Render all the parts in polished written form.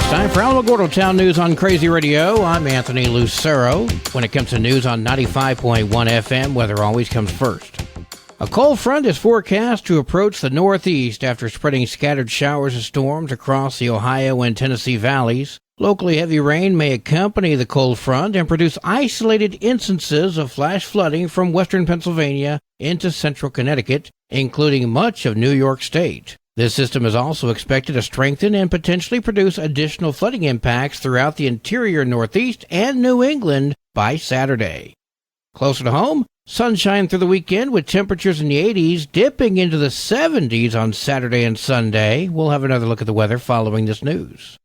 Time for Alamogordo Town News on Crazy Radio. I'm Anthony Lucero. When it comes to news on 95.1 FM, weather always comes first. A cold front is forecast to approach the northeast after spreading scattered showers and storms across the Ohio and Tennessee valleys. Locally heavy rain may accompany the cold front and produce isolated instances of flash flooding from western Pennsylvania into central Connecticut, including much of New York State. This system is also expected to strengthen and potentially produce additional flooding impacts throughout the interior Northeast and New England by Saturday. Closer to home, sunshine through the weekend with temperatures in the 80s, dipping into the 70s on Saturday and Sunday. We'll have another look at the weather following this news.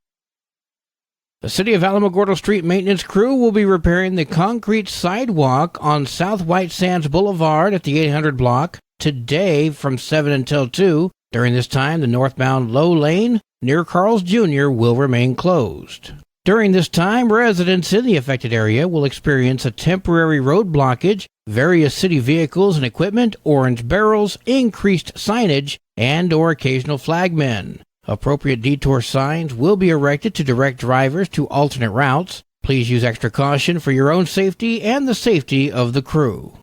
The City of Alamogordo Street Maintenance Crew will be repairing the concrete sidewalk on South White Sands Boulevard at the 800 block today from 7 until 2. During this time, the northbound Low Lane near Carl's Jr. will remain closed. During this time, residents in the affected area will experience a temporary road blockage, various city vehicles and equipment, orange barrels, increased signage, and/or occasional flagmen. Appropriate detour signs will be erected to direct drivers to alternate routes. Please use extra caution for your own safety and the safety of the crew.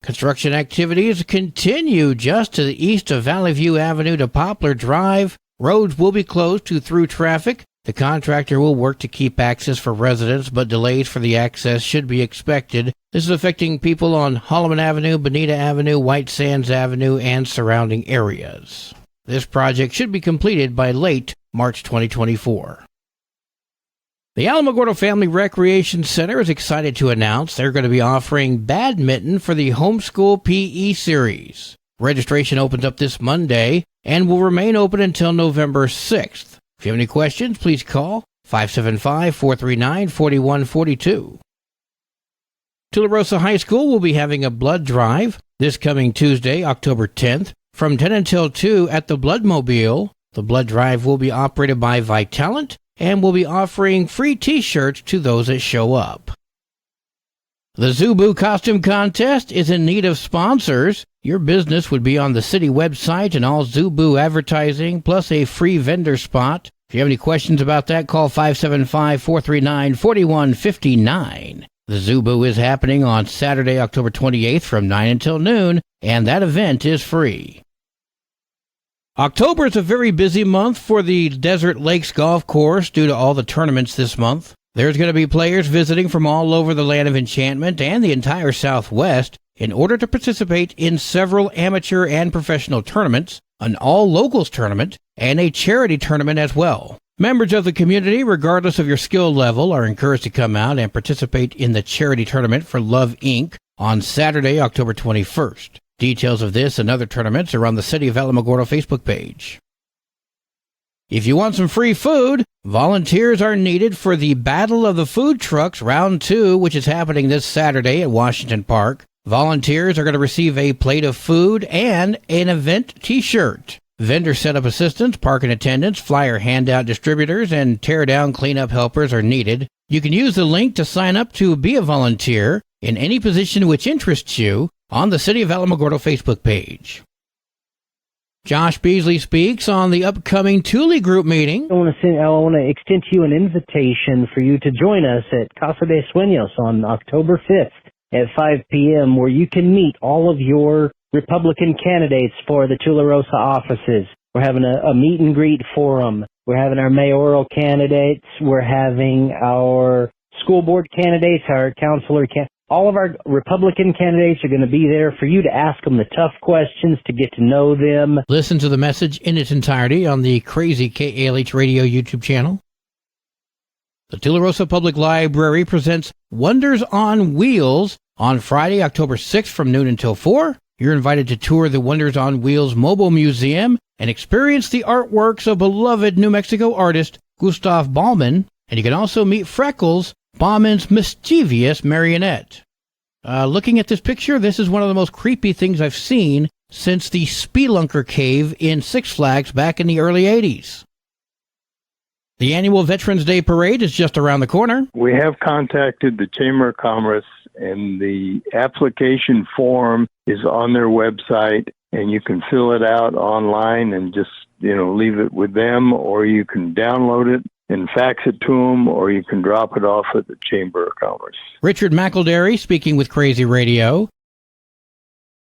Construction activities continue just to the east of Valley View Avenue to Poplar Drive. Roads will be closed to through traffic. The contractor will work to keep access for residents, but delays for the access should be expected. This is affecting people on Holloman Avenue, Bonita Avenue, White Sands Avenue, and surrounding areas. This project should be completed by late March 2024. The Alamogordo Family Recreation Center is excited to announce they're going to be offering badminton for the Homeschool PE Series. Registration opens up this Monday and will remain open until November 6th. If you have any questions, please call 575-439-4142. Tularosa High School will be having a blood drive this coming Tuesday, October 10th, from 10 until 2 at the Bloodmobile. The blood drive will be operated by Vitalent and will be offering free T-shirts to those that show up. The Zubu Costume Contest is in need of sponsors. Your business would be on the city website and all Zubu advertising, plus a free vendor spot. If you have any questions about that, call 575-439-4159. The Zubu is happening on Saturday, October 28th from 9 until noon, and that event is free. October is a very busy month for the Desert Lakes Golf Course due to all the tournaments this month. There's going to be players visiting from all over the Land of Enchantment and the entire Southwest in order to participate in several amateur and professional tournaments, an all-locals tournament, and a charity tournament as well. Members of the community, regardless of your skill level, are encouraged to come out and participate in the charity tournament for Love Inc. on Saturday, October 21st. Details of this and other tournaments are on the City of Alamogordo Facebook page. If you want some free food, volunteers are needed for the Battle of the Food Trucks Round 2, which is happening this Saturday at Washington Park. Volunteers are going to receive a plate of food and an event T-shirt. Vendor setup assistants, parking attendants, flyer handout distributors, and tear-down cleanup helpers are needed. You can use the link to sign up to be a volunteer in any position which interests you on the City of Alamogordo Facebook page. Josh Beasley speaks on the upcoming Thule Group meeting. I want to extend to you an invitation for you to join us at Casa de Sueños on October 5th at 5 p.m., where you can meet all of your Republican candidates for the Tularosa offices. We're having a meet and greet forum. We're having our mayoral candidates. We're having our school board candidates, our councilor candidates. All of our Republican candidates are going to be there for you to ask them the tough questions, to get to know them. Listen to the message in its entirety on the Crazy KALH Radio YouTube channel. The Tularosa Public Library presents Wonders on Wheels on Friday, October 6th from noon until 4. You're invited to tour the Wonders on Wheels Mobile Museum and experience the artworks of beloved New Mexico artist Gustav Baumann, and you can also meet Freckles, Baumann's mischievous marionette. Looking at this picture, this is one of the most creepy things I've seen since the Spelunker Cave in Six Flags back in the early 80s. The annual Veterans Day Parade is just around the corner. We have contacted the Chamber of Commerce, and the application form is on their website, and you can fill it out online and just leave it with them, or you can download it and fax it to them, or you can drop it off at the Chamber of Commerce. Richard McElderry speaking with Crazy Radio.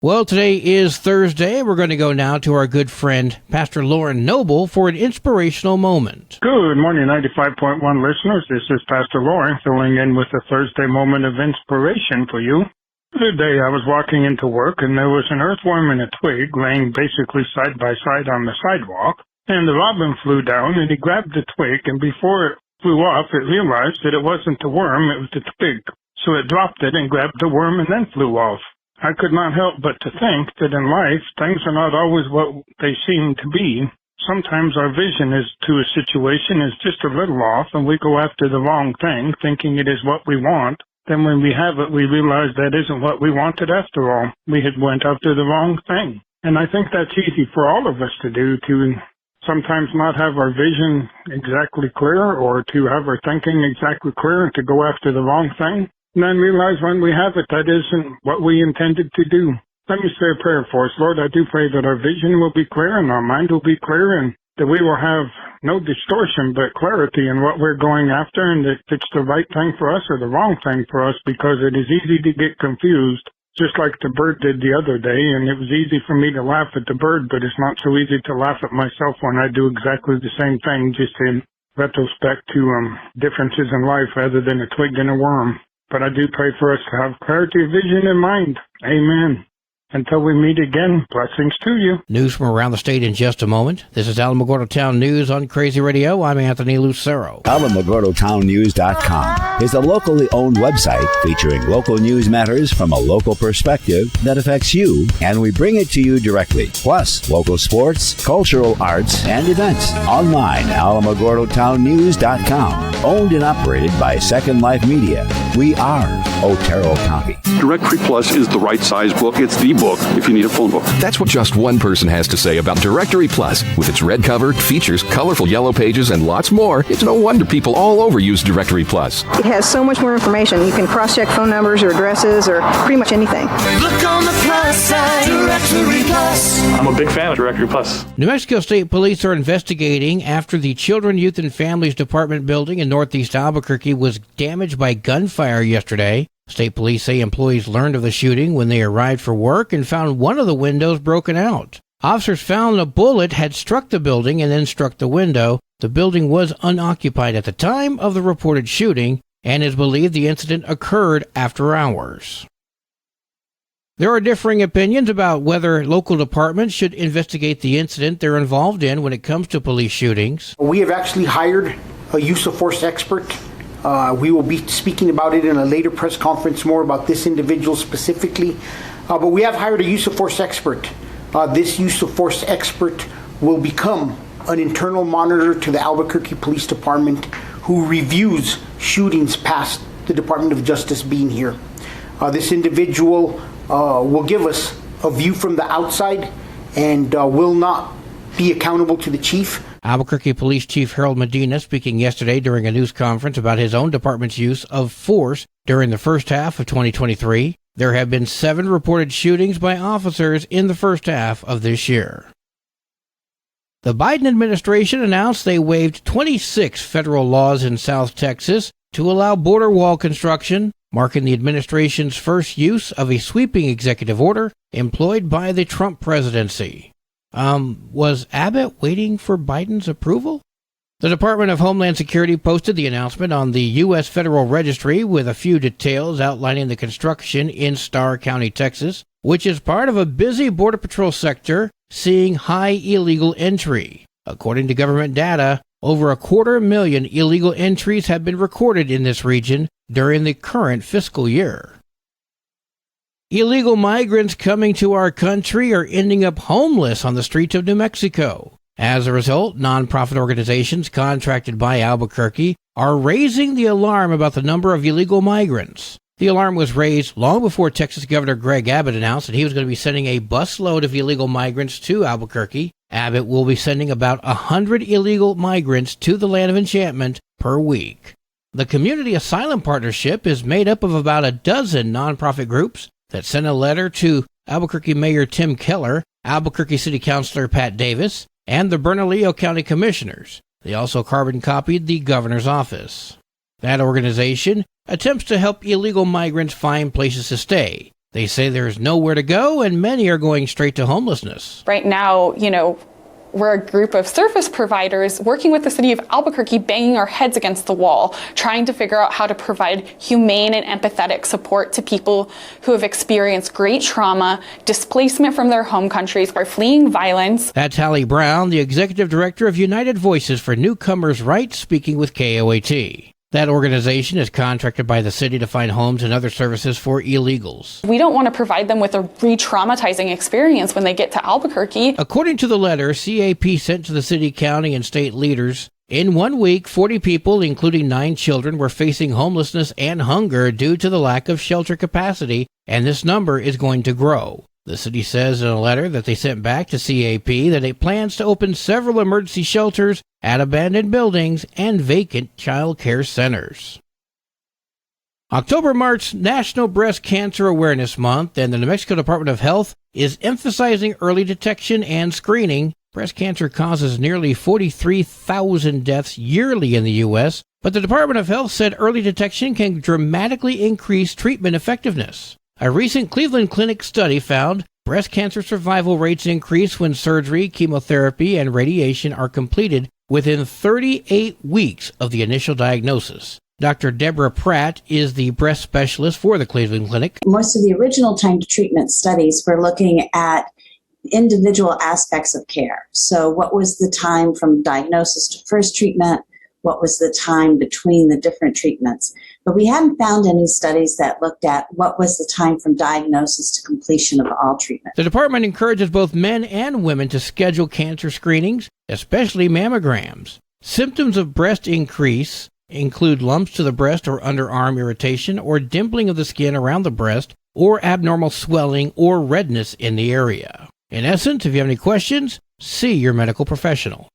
Well, today is Thursday. We're going to go now to our good friend, Pastor Lauren Noble, for an inspirational moment. Good morning, 95.1 listeners. This is Pastor Lauren filling in with a Thursday moment of inspiration for you. The other day I was walking into work and there was an earthworm and a twig laying basically side by side on the sidewalk. And the robin flew down and he grabbed the twig, and before it flew off, it realized that it wasn't the worm, it was the twig. So it dropped it and grabbed the worm and then flew off. I could not help but to think that in life, things are not always what they seem to be. Sometimes our vision as to a situation is just a little off, and we go after the wrong thing, thinking it is what we want. Then when we have it, we realize that isn't what we wanted after all. We had went after the wrong thing. And I think that's easy for all of us to do, to sometimes not have our vision exactly clear, or to have our thinking exactly clear and to go after the wrong thing. And then realize when we have it, that isn't what we intended to do. Let me say a prayer for us. Lord, I do pray that our vision will be clear and our mind will be clear, and that we will have no distortion but clarity in what we're going after, and that it's the right thing for us or the wrong thing for us, because it is easy to get confused, just like the bird did the other day. And it was easy for me to laugh at the bird, but it's not so easy to laugh at myself when I do exactly the same thing, just in retrospect to differences in life rather than a twig and a worm. But I do pray for us to have clarity of vision in mind. Amen. Until we meet again, blessings to you. News from around the state in just a moment. This is Alamogordo Town News on Crazy Radio. I'm Anthony Lucero. AlamogordoTownNews.com is a locally owned website featuring local news matters from a local perspective that affects you, and we bring it to you directly. Plus, local sports, cultural arts, and events. Online, AlamogordoTownNews.com. Owned and operated by Second Life Media. We are Otero County. Directory Plus is the right size book. It's the book if you need a phone book. That's what just one person has to say about Directory Plus. With its red cover, features, colorful yellow pages, and lots more, it's no wonder people all over use Directory Plus. It has so much more information. You can cross-check phone numbers or addresses or pretty much anything. Look on the plus side, Directory Plus. I'm a big fan of Directory Plus. New Mexico State Police are investigating after the Children, Youth, and Families Department building in northeast Albuquerque was damaged by gunfire yesterday. State police say employees learned of the shooting when they arrived for work and found one of the windows broken out. Officers found a bullet had struck the building and then struck the window. The building was unoccupied at the time of the reported shooting, and is believed the incident occurred after hours. There are differing opinions about whether local departments should investigate the incident they're involved in when it comes to police shootings. We have actually hired a use of force expert. We will be speaking about it in a later press conference more about this individual specifically. But we have hired a use of force expert. This use of force expert will become an internal monitor to the Albuquerque Police Department who reviews shootings past the Department of Justice being here. This individual will give us a view from the outside and will not be accountable to the chief. Albuquerque Police Chief Harold Medina speaking yesterday during a news conference about his own department's use of force during the first half of 2023. There have been 7 reported shootings by officers in the first half of this year. The Biden administration announced they waived 26 federal laws in South Texas to allow border wall construction, marking the administration's first use of a sweeping executive order employed by the Trump presidency. Was Abbott waiting for Biden's approval? The Department of Homeland Security posted the announcement on the U.S. Federal Registry with a few details outlining the construction in Starr County, Texas, which is part of a busy Border Patrol sector seeing high illegal entry. According to government data, over 250,000 illegal entries have been recorded in this region during the current fiscal year. Illegal migrants coming to our country are ending up homeless on the streets of New Mexico. As a result, nonprofit organizations contracted by Albuquerque are raising the alarm about the number of illegal migrants. The alarm was raised long before Texas Governor Greg Abbott announced that he was going to be sending a busload of illegal migrants to Albuquerque. Abbott will be sending about 100 illegal migrants to the Land of Enchantment per week. The Community Asylum Partnership is made up of about a dozen nonprofit groups that sent a letter to Albuquerque Mayor Tim Keller, Albuquerque City Councilor Pat Davis, and the Bernalillo County Commissioners. They also carbon copied the governor's office. That organization attempts to help illegal migrants find places to stay. They say there's nowhere to go, and many are going straight to homelessness. Right now, we're a group of service providers working with the city of Albuquerque, banging our heads against the wall, trying to figure out how to provide humane and empathetic support to people who have experienced great trauma, displacement from their home countries, or fleeing violence. That's Hallie Brown, the executive director of United Voices for Newcomers' Rights, speaking with KOAT. That organization is contracted by the city to find homes and other services for illegals. We don't want to provide them with a re-traumatizing experience when they get to Albuquerque. According to the letter CAP sent to the city, county, and state leaders, in 1 week, 40 people, including 9 children, were facing homelessness and hunger due to the lack of shelter capacity, and this number is going to grow. The city says in a letter that they sent back to CAP that it plans to open several emergency shelters at abandoned buildings and vacant child care centers. October marks National Breast Cancer Awareness Month, and the New Mexico Department of Health is emphasizing early detection and screening. Breast cancer causes nearly 43,000 deaths yearly in the U.S., but the Department of Health said early detection can dramatically increase treatment effectiveness. A recent Cleveland Clinic study found breast cancer survival rates increase when surgery, chemotherapy, and radiation are completed within 38 weeks of the initial diagnosis. Dr. Deborah Pratt is the breast specialist for the Cleveland Clinic. Most of the original time to treatment studies were looking at individual aspects of care. So what was the time from diagnosis to first treatment? What was the time between the different treatments? But we haven't found any studies that looked at what was the time from diagnosis to completion of all treatment. The department encourages both men and women to schedule cancer screenings, especially mammograms. Symptoms of breast increase include lumps to the breast or underarm irritation or dimpling of the skin around the breast or abnormal swelling or redness in the area. In essence, if you have any questions, see your medical professional.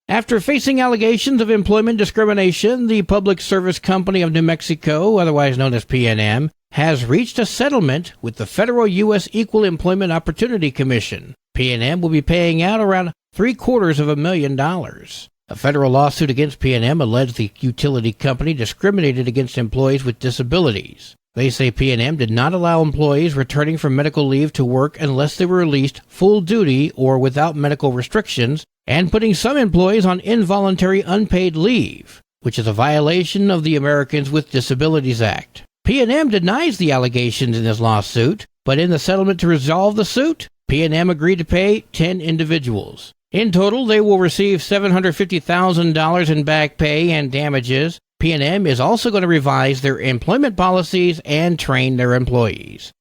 After facing allegations of employment discrimination, the Public Service Company of New Mexico, otherwise known as PNM, has reached a settlement with the federal U.S. Equal Employment Opportunity Commission. PNM will be paying out around $750,000. A federal lawsuit against PNM alleged the utility company discriminated against employees with disabilities. They say PNM did not allow employees returning from medical leave to work unless they were released full duty or without medical restrictions, and putting some employees on involuntary unpaid leave, which is a violation of the Americans with Disabilities Act. PNM denies the allegations in this lawsuit, but in the settlement to resolve the suit, PNM agreed to pay 10 individuals. In total, they will receive $750,000 in back pay and damages. PNM is also going to revise their employment policies and train their employees.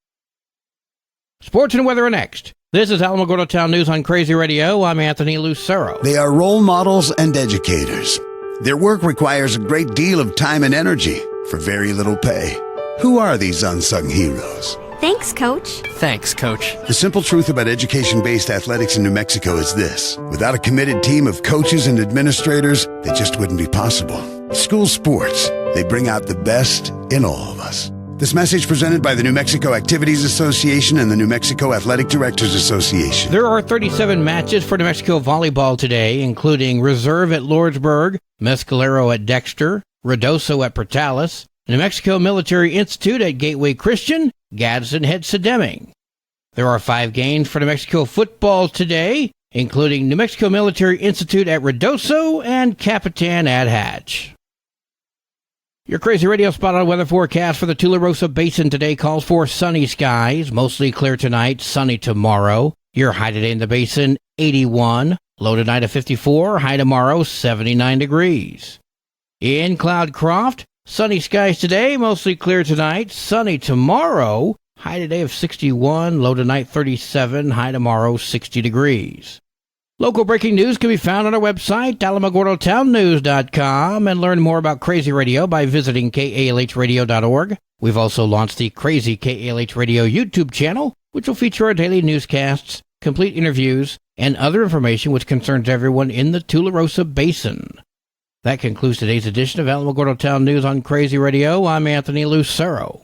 Sports and weather are next. This is Alamogordo Town News on Crazy Radio. I'm Anthony Lucero. They are role models and educators. Their work requires a great deal of time and energy for very little pay. Who are these unsung heroes? Thanks, Coach. Thanks, Coach. The simple truth about education-based athletics in New Mexico is this. Without a committed team of coaches and administrators, they just wouldn't be possible. School sports, they bring out the best in all of us. This message presented by the New Mexico Activities Association and the New Mexico Athletic Directors Association. There are 37 matches for New Mexico volleyball today, including Reserve at Lordsburg, Mescalero at Dexter, Ruidoso at Portales, New Mexico Military Institute at Gateway Christian, Gadsden heads to Deming. There are 5 games for New Mexico football today, including New Mexico Military Institute at Ruidoso and Capitan at Hatch. Your Crazy Radio spot on weather forecast for the Tularosa Basin today calls for sunny skies, mostly clear tonight, sunny tomorrow. Your high today in the basin, 81. Low tonight of 54, high tomorrow, 79 degrees. In Cloudcroft, sunny skies today, mostly clear tonight, sunny tomorrow, high today of 61, low tonight 37, high tomorrow 60 degrees. Local breaking news can be found on our website, alamogordotownnews.com, and learn more about Crazy Radio by visiting kalhradio.org. We've also launched the Crazy KALH Radio YouTube channel, which will feature our daily newscasts, complete interviews, and other information which concerns everyone in the Tularosa Basin. That concludes today's edition of Alamogordo Town News on Crazy Radio. I'm Anthony Lucero.